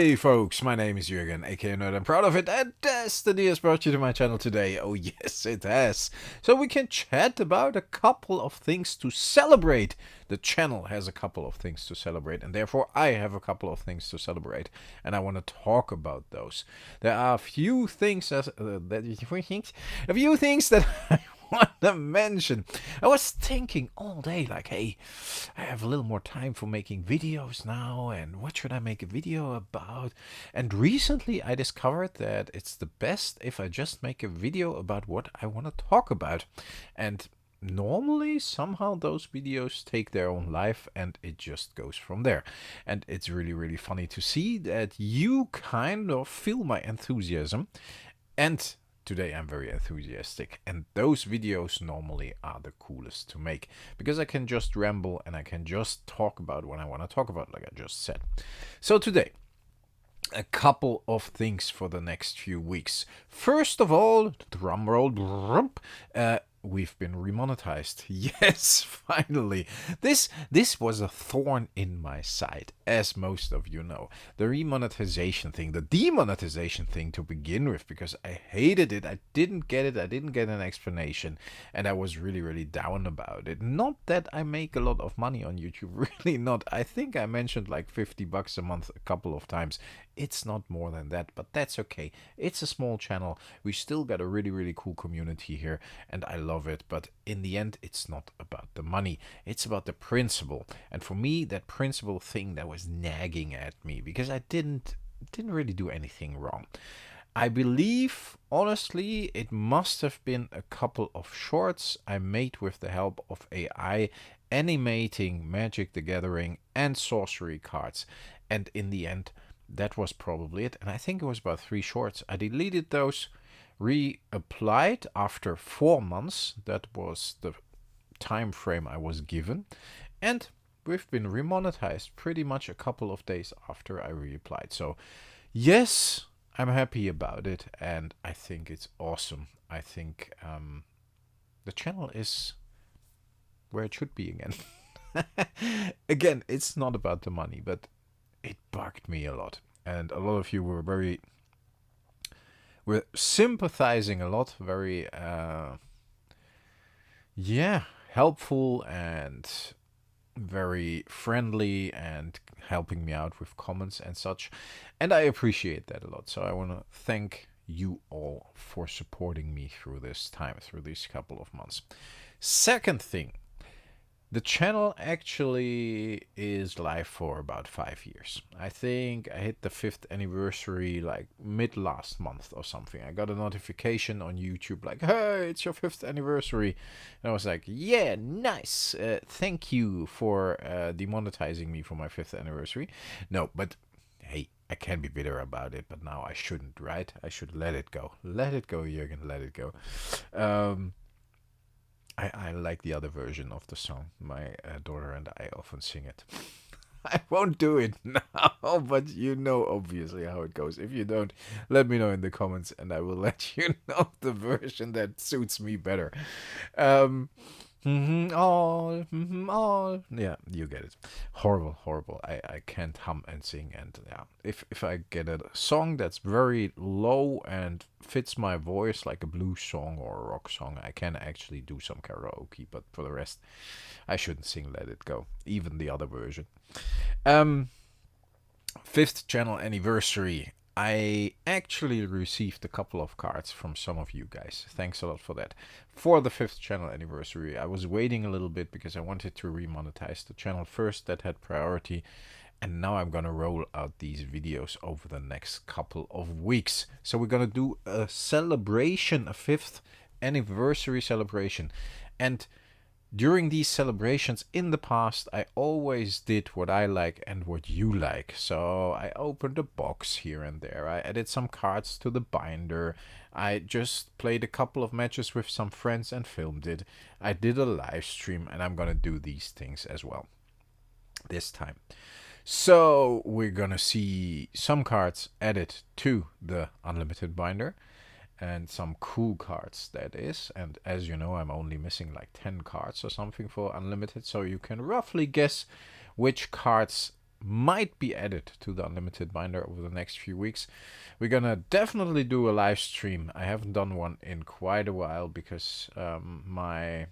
Hey folks, my name is Jürgen, aka Nerd. I'm proud of it, and Destiny has brought you to my channel today. Oh yes, it has. So we can chat about a couple of things to celebrate. The channel has a couple of things to celebrate, and therefore I have a couple of things to celebrate, and I want to talk about those. There are a few things that I want to mention. I was thinking all day, like, hey, I have a little more time for making videos now, and what should I make a video about? And recently I discovered that it's the best if I just make a video about what I want to talk about. And normally, somehow, those videos take their own life, and it just goes from there. And it's really, really funny to see that you kind of feel my enthusiasm. And today I'm very enthusiastic, and those videos normally are the coolest to make because I can just ramble and I can just talk about what I want to talk about, like I just said. So today, a couple of things for the next few weeks. First of all, drum roll, we've been remonetized. Yes, finally. This was a thorn in my side, as most of you know. The remonetization thing, the demonetization thing to begin with, because I hated it. I didn't get it. I didn't get an explanation, and I was really, really down about it. Not that I make a lot of money on YouTube, really not. I think I mentioned like $50 a month a couple of times. It's not more than that, but that's okay. It's a small channel. We still got a really, really cool community here, and I love it. But in the end, it's not about the money. It's about the principle. And for me, that principle thing that was nagging at me because I didn't really do anything wrong. I believe, honestly, it must have been a couple of shorts I made with the help of AI animating Magic the Gathering and sorcery cards. And in the end, that was probably it. And I think it was about 3 shorts. I deleted those, reapplied after 4 months. That was the time frame I was given. And we've been remonetized pretty much a couple of days after I reapplied. So yes, I'm happy about it. And I think it's awesome. I think the channel is where it should be again. Again, it's not about the money, but it bugged me a lot, and a lot of you were sympathizing a lot, very helpful and very friendly and helping me out with comments and such, and I appreciate that a lot. So I want to thank you all for supporting me through this time, through these couple of months. Second thing, the channel actually is live for about 5 years. I think I hit the 5th anniversary like mid last month or something. I got a notification on YouTube like, hey, it's your 5th anniversary. And I was like, yeah, nice. Thank you for demonetizing me for my 5th anniversary. No, but hey, I can be bitter about it, but now I shouldn't, right? I should let it go. Let it go, Jürgen, let it go. I like the other version of the song. My daughter and I often sing it. I won't do it now, but you know obviously how it goes. If you don't, let me know in the comments and I will let you know the version that suits me better. All. Yeah, you get it. Horrible. I can't hum and sing, and yeah, if I get a song that's very low and fits my voice, like a blues song or a rock song, I can actually do some karaoke, but for the rest, I shouldn't sing Let It Go, even the other version. 5th channel anniversary. I actually received a couple of cards from some of you guys. Thanks a lot for that. For the 5th channel anniversary, I was waiting a little bit because I wanted to remonetize the channel first. That had priority. And now I'm going to roll out these videos over the next couple of weeks. So we're going to do a celebration, a 5th anniversary celebration. And during these celebrations in the past, I always did what I like and what you like. So I opened a box here and there. I added some cards to the binder. I just played a couple of matches with some friends and filmed it. I did a live stream, and I'm gonna do these things as well this time. So we're gonna see some cards added to the unlimited binder. And some cool cards, that is. And as you know, I'm only missing like 10 cards or something for unlimited, so you can roughly guess which cards might be added to the Unlimited binder over the next few weeks. We're gonna definitely do a live stream. I haven't done one in quite a while because my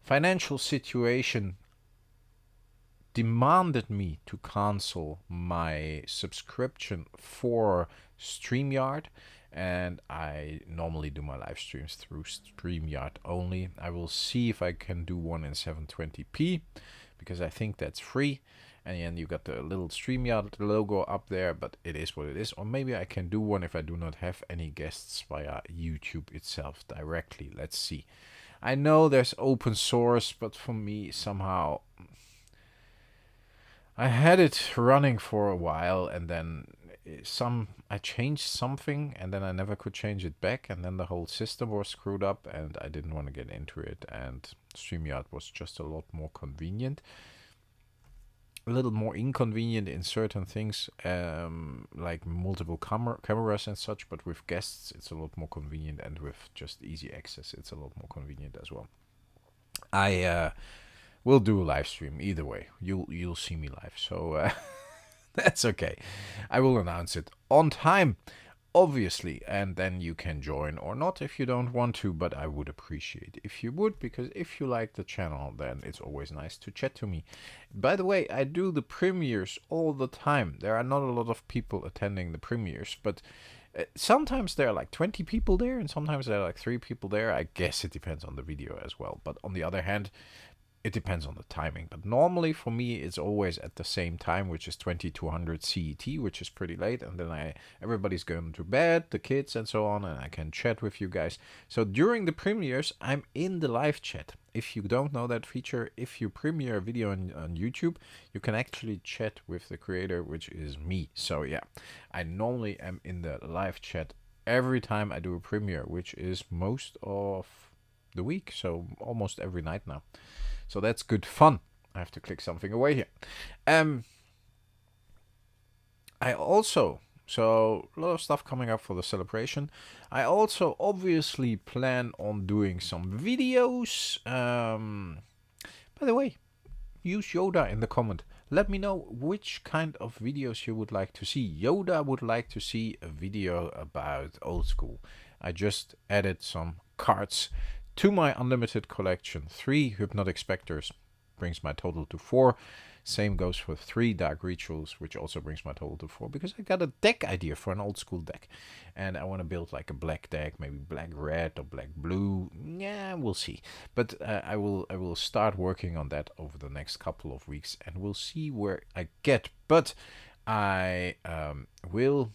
financial situation demanded me to cancel my subscription for StreamYard, and I normally do my live streams through StreamYard only. I will see if I can do one in 720p because I think that's free, and then you got the little StreamYard logo up there, but it is what it is. Or maybe I can do one if I do not have any guests via YouTube itself directly. Let's see. I know there's open source, but for me somehow I had it running for a while, and then I changed something, and then I never could change it back, and then the whole system was screwed up, and I didn't want to get into it. And StreamYard was just a lot more convenient, a little more inconvenient in certain things, like multiple cameras and such. But with guests, it's a lot more convenient, and with just easy access, it's a lot more convenient as well. I we'll do a live stream either way. You'll see me live, so that's okay. I will announce it on time, obviously, and then you can join or not if you don't want to, but I would appreciate if you would, because if you like the channel, then it's always nice to chat to me. By the way, I do the premieres all the time. There are not a lot of people attending the premieres, but sometimes there are like 20 people there, and sometimes there are like 3 people there. I guess it depends on the video as well, but on the other hand, it depends on the timing. But normally for me it's always at the same time, which is 2200 CET, which is pretty late, and then everybody's going to bed, the kids and so on, and I can chat with you guys. So during the premieres I'm in the live chat. If you don't know that feature, if you premiere a video on YouTube, you can actually chat with the creator, which is me. So yeah, I normally am in the live chat every time I do a premiere, which is most of the week, so almost every night now. So that's good fun. I have to click something away here. I also, so a lot of stuff coming up for the celebration. I also obviously plan on doing some videos. By the way, use Yoda in the comment. Let me know which kind of videos you would like to see. Yoda would like to see a video about old school. I just added some cards to my Unlimited collection. 3 Hypnotic Spectres brings my total to 4. Same goes for 3 Dark Rituals, which also brings my total to 4, because I got a deck idea for an old school deck. And I want to build like a black deck, maybe black-red or black-blue. Yeah, we'll see. But I will start working on that over the next couple of weeks, and we'll see where I get. But I will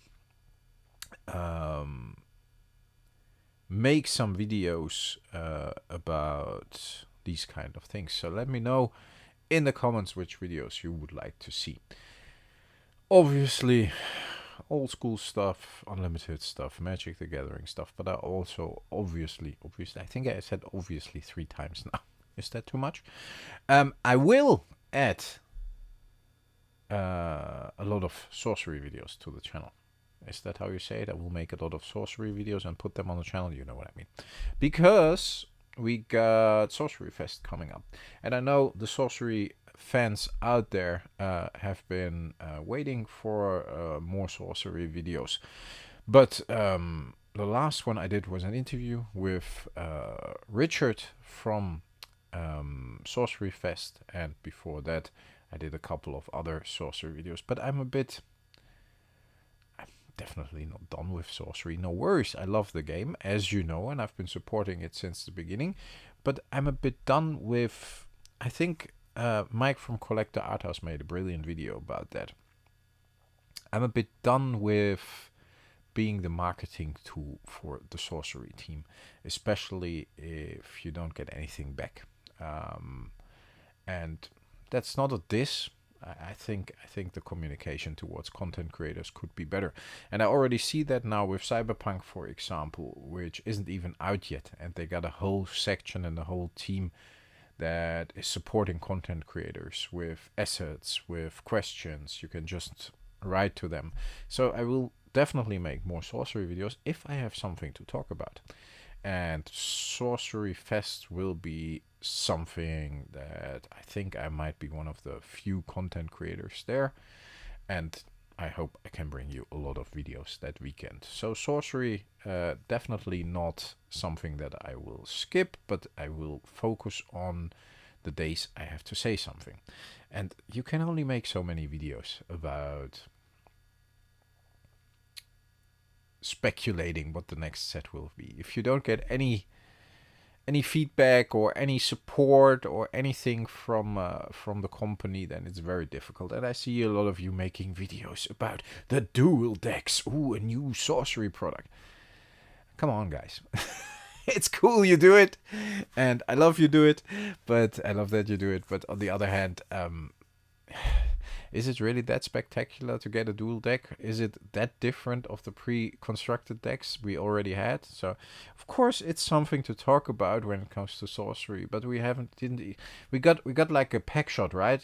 make some videos about these kind of things. So let me know in the comments which videos you would like to see. Obviously old school stuff, Unlimited stuff, Magic the Gathering stuff, but I also obviously I think I said obviously 3 times now. Is that too much? I will add a lot of sorcery videos to the channel. Is that how you say it? I will make a lot of sorcery videos and put them on the channel. You know what I mean. Because we got Sorcery Fest coming up. And I know the sorcery fans out there have been waiting for more sorcery videos. But the last one I did was an interview with Richard from Sorcery Fest. And before that, I did a couple of other sorcery videos. But I'm definitely not done with sorcery. No worries, I love the game, as you know, and I've been supporting it since the beginning. But I'm a bit done with, I think Mike from Collector Art House made a brilliant video about that. I'm a bit done with being the marketing tool for the sorcery team, especially if you don't get anything back. And that's not a diss. I think the communication towards content creators could be better. And I already see that now with Cyberpunk, for example, which isn't even out yet. And they got a whole section and a whole team that is supporting content creators with assets, with questions. You can just write to them. So I will definitely make more sorcery videos if I have something to talk about. And Sorcery Fest will be something that I think I might be one of the few content creators there, and I hope I can bring you a lot of videos that weekend. So sorcery, definitely not something that I will skip, but I will focus on the days I have to say something. And you can only make so many videos about speculating what the next set will be. If you don't get any feedback or any support or anything from the company, then it's very difficult. And I see a lot of you making videos about the dual decks. Ooh, a new sorcery product. Come on, guys. It's cool you do it, and I love you do it, but I love that you do it. But on the other hand, is it really that spectacular to get a dual deck? Is it that different of the pre-constructed decks we already had? So, of course, it's something to talk about when it comes to sorcery. But we got like a pack shot, right?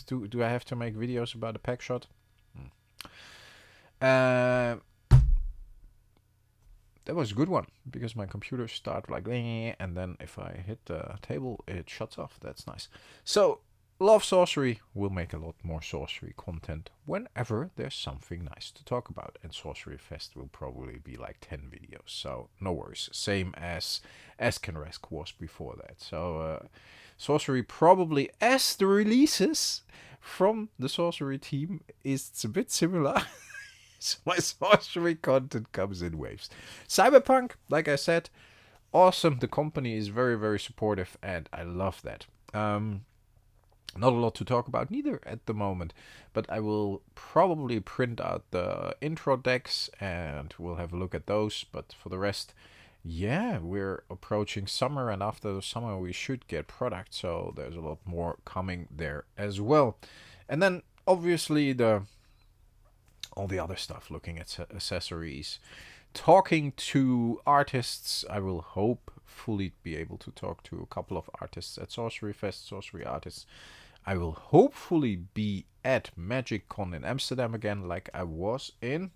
Do I have to make videos about a pack shot? That was a good one, because my computer started like, and then if I hit the table, it shuts off. That's nice. So, love sorcery. We'll make a lot more sorcery content whenever there's something nice to talk about. And Sorcery Fest will probably be like 10 videos, so no worries. Same as Eskenresk was before that. So, sorcery probably, as the releases from the sorcery team, is a bit similar. So my sorcery content comes in waves. Cyberpunk, like I said, awesome. The company is very, very supportive, and I love that. Not a lot to talk about neither at the moment, but I will probably print out the intro decks and we'll have a look at those. But for the rest, yeah, we're approaching summer, and after the summer we should get product, so there's a lot more coming there as well. And then obviously all the other stuff, looking at accessories, talking to artists. I will hopefully be able to talk to a couple of artists at Sorcery Fest, sorcery artists. I will hopefully be at MagicCon in Amsterdam again, like I was in...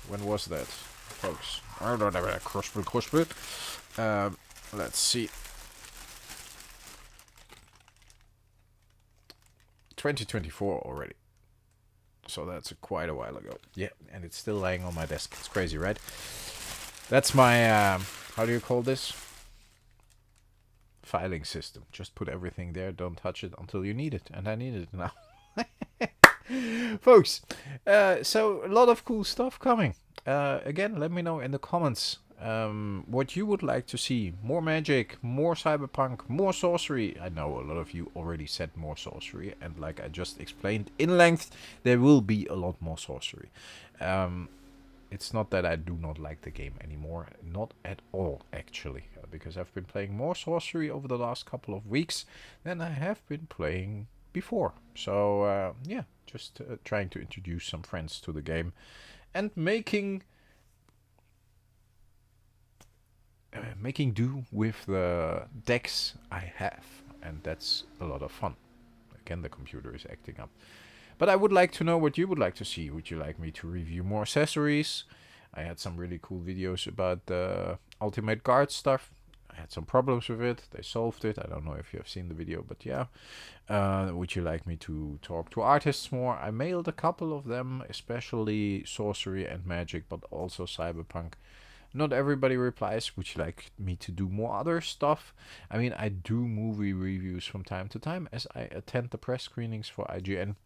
When was that, folks? I don't have a crossbit. Let's see. 2024 already. So that's quite a while ago. Yeah, and it's still laying on my desk. It's crazy, right? That's my, how do you call this? Filing system. Just put everything there, don't touch it until you need it. And I need it now. Folks, so a lot of cool stuff coming. Again, let me know in the comments what you would like to see. More magic, more cyberpunk, more sorcery. I know a lot of you already said more sorcery, and like I just explained in length, there will be a lot more sorcery. It's not that I do not like the game anymore, not at all actually, because I've been playing more sorcery over the last couple of weeks than I have been playing before. So yeah, just trying to introduce some friends to the game and making do with the decks I have, and that's a lot of fun. Again, the computer is acting up. But I would like to know what you would like to see. Would you like me to review more accessories? I had some really cool videos about the Ultimate Guard stuff. I had some problems with it. They solved it. I don't know if you have seen the video, but yeah. Would you like me to talk to artists more? I mailed a couple of them, especially sorcery and magic, but also cyberpunk. Not everybody replies. Would you like me to do more other stuff? I mean, I do movie reviews from time to time, as I attend the press screenings for IGN.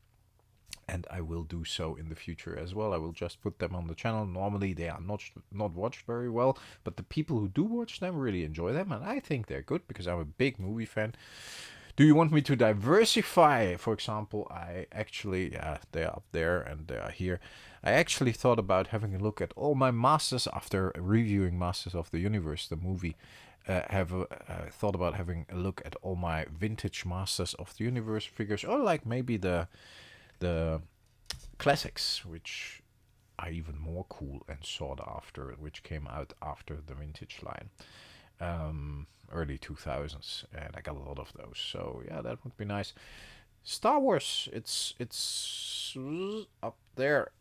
And I will do so in the future as well. I will just put them on the channel. Normally they are not watched very well, but the people who do watch them really enjoy them, and I think they're good because I'm a big movie fan. Do you want me to diversify? For example, I actually, they are up there and they are here. I actually thought about having a look at all my Masters after reviewing Masters of the Universe, the movie. Thought about having a look at all my vintage Masters of the Universe figures, or like maybe the classics, which are even more cool and sought after, which came out after the vintage line, early 2000s, and I got a lot of those. So yeah, that would be nice. Star Wars, it's up there.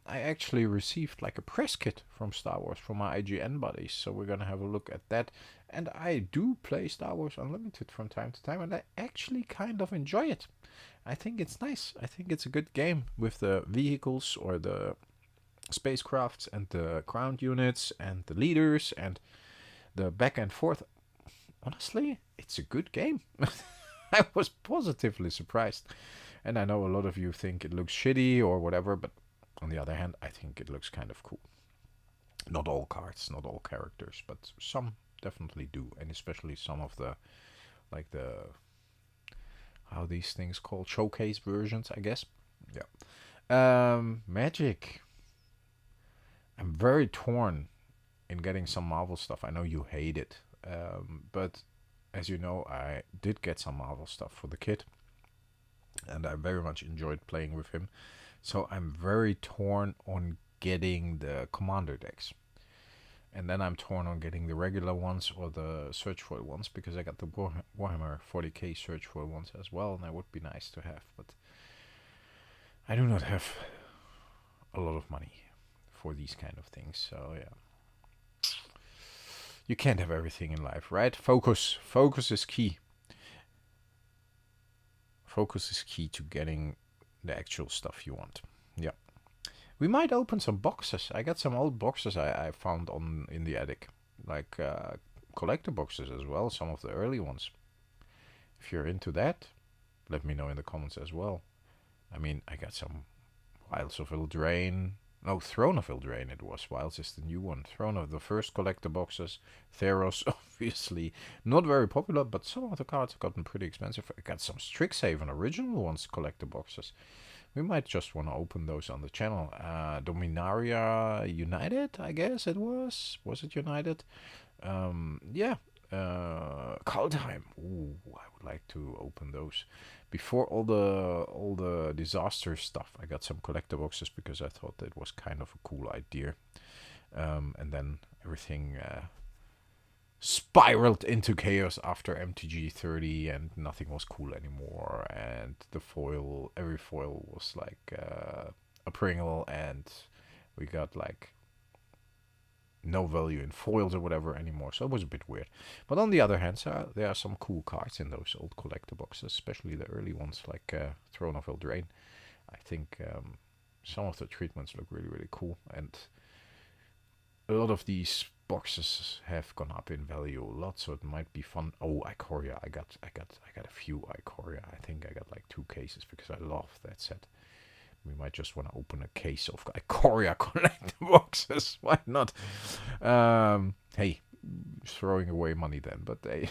I actually received like a press kit from Star Wars from my IGN buddies, so we're gonna have a look at that. And I do play Star Wars Unlimited from time to time, and I actually kind of enjoy it. I think it's nice. I think it's a good game with the vehicles or the spacecrafts and the ground units and the leaders and the back and forth. Honestly, it's a good game. I was positively surprised. And I know a lot of you think it looks shitty or whatever, but on the other hand, I think it looks kind of cool. Not all cards, not all characters, but some definitely do. And especially some of the, like the, how these things called, showcase versions, I guess. Yeah. Magic. I'm very torn in getting some Marvel stuff. I know you hate it. But as you know, I did get some Marvel stuff for the kid. And I very much enjoyed playing with him. So I'm very torn on getting the commander decks. And then I'm torn on getting the regular ones or the search foil ones, because I got the Warhammer 40k search foil ones as well, and that would be nice to have. But I do not have a lot of money for these kind of things. So yeah. You can't have everything in life, right? Focus. Focus is key. Focus is key to getting the actual stuff you want. Yeah. We might open some boxes. I got some old boxes I found in the attic. Like collector boxes as well. Some of the early ones. If you're into that, let me know in the comments as well. I mean, I got some Wilds of Eldraine. No, Throne of Eldraine it was. Wilds is the new one. Throne of the first collector boxes. Theros, obviously. Not very popular, but some of the cards have gotten pretty expensive. I got some Strixhaven original ones, collector boxes. We might just want to open those on the channel. Dominaria United, I guess it was. Was it United? Yeah. Kaldheim. Ooh, I would like to open those. Before all the disaster stuff, I got some collector boxes because I thought that was kind of a cool idea. And then everything spiraled into chaos after MTG 30, and nothing was cool anymore. And the foil, every foil was like a Pringle, and we got like no value in foils or whatever anymore, so it was a bit weird. But on the other hand, there are some cool cards in those old collector boxes, especially the early ones like Throne of Eldraine. I think some of the treatments look really, really cool, and a lot of these boxes have gone up in value a lot, so it might be fun. Oh, Ikoria, I got a few Ikoria. I think I got like 2 cases because I love that set. We might just want to open a case of Ikoria collector boxes. Why not? Hey, throwing away money then, but hey,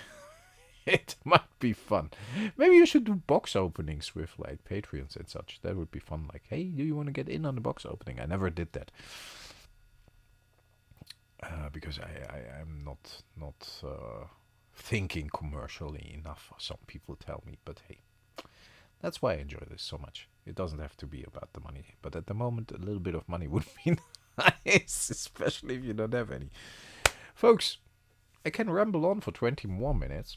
it might be fun. Maybe you should do box openings with like Patreons and such. That would be fun. Like, hey, do you want to get in on the box opening? I never did that. Because I'm not thinking commercially enough. Some people tell me, but hey, that's why I enjoy this so much. It doesn't have to be about the money, but at the moment, a little bit of money would be nice, especially if you don't have any. Folks, I can ramble on for 20 more minutes.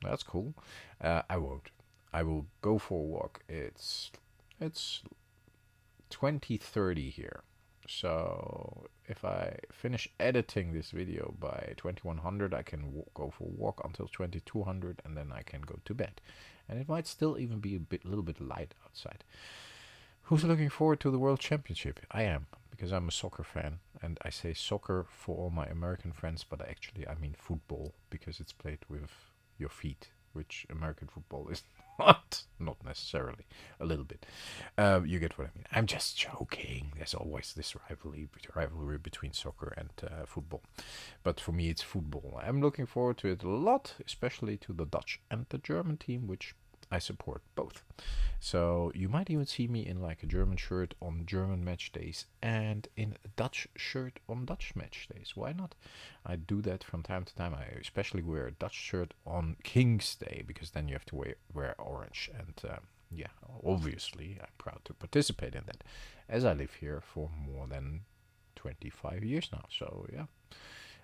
That's cool. I won't. I will go for a walk. It's 20:30 here. So if I finish editing this video by 2100, I can go for a walk until 2200, and then I can go to bed. And it might still even be a little bit light outside. Who's looking forward to the World Championship? I am, because I'm a soccer fan, and I say soccer for all my American friends, but actually I mean football, because it's played with your feet, which American football is not necessarily, a little bit. You get what I mean. I'm just joking. There's always this rivalry between soccer and football, but for me it's football. I'm looking forward to it a lot, especially to the Dutch and the German team, which I support both. So you might even see me in like a German shirt on German match days and in a Dutch shirt on Dutch match days. Why not? I do that from time to time. I especially wear a Dutch shirt on King's Day, because then you have to wear orange. And yeah, obviously I'm proud to participate in that, as I live here for more than 25 years now. So yeah,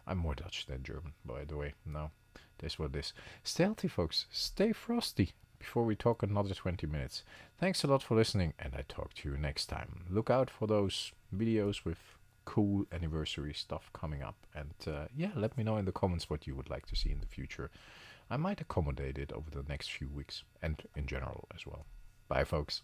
I'm more Dutch than German, by the way. No, that's what it is. Stay healthy, folks. Stay frosty. before we talk another 20 minutes. Thanks a lot for listening, and I talk to you next time. Look out for those videos with cool anniversary stuff coming up. And yeah, let me know in the comments what you would like to see in the future. I might accommodate it over the next few weeks, and in general as well. Bye, folks.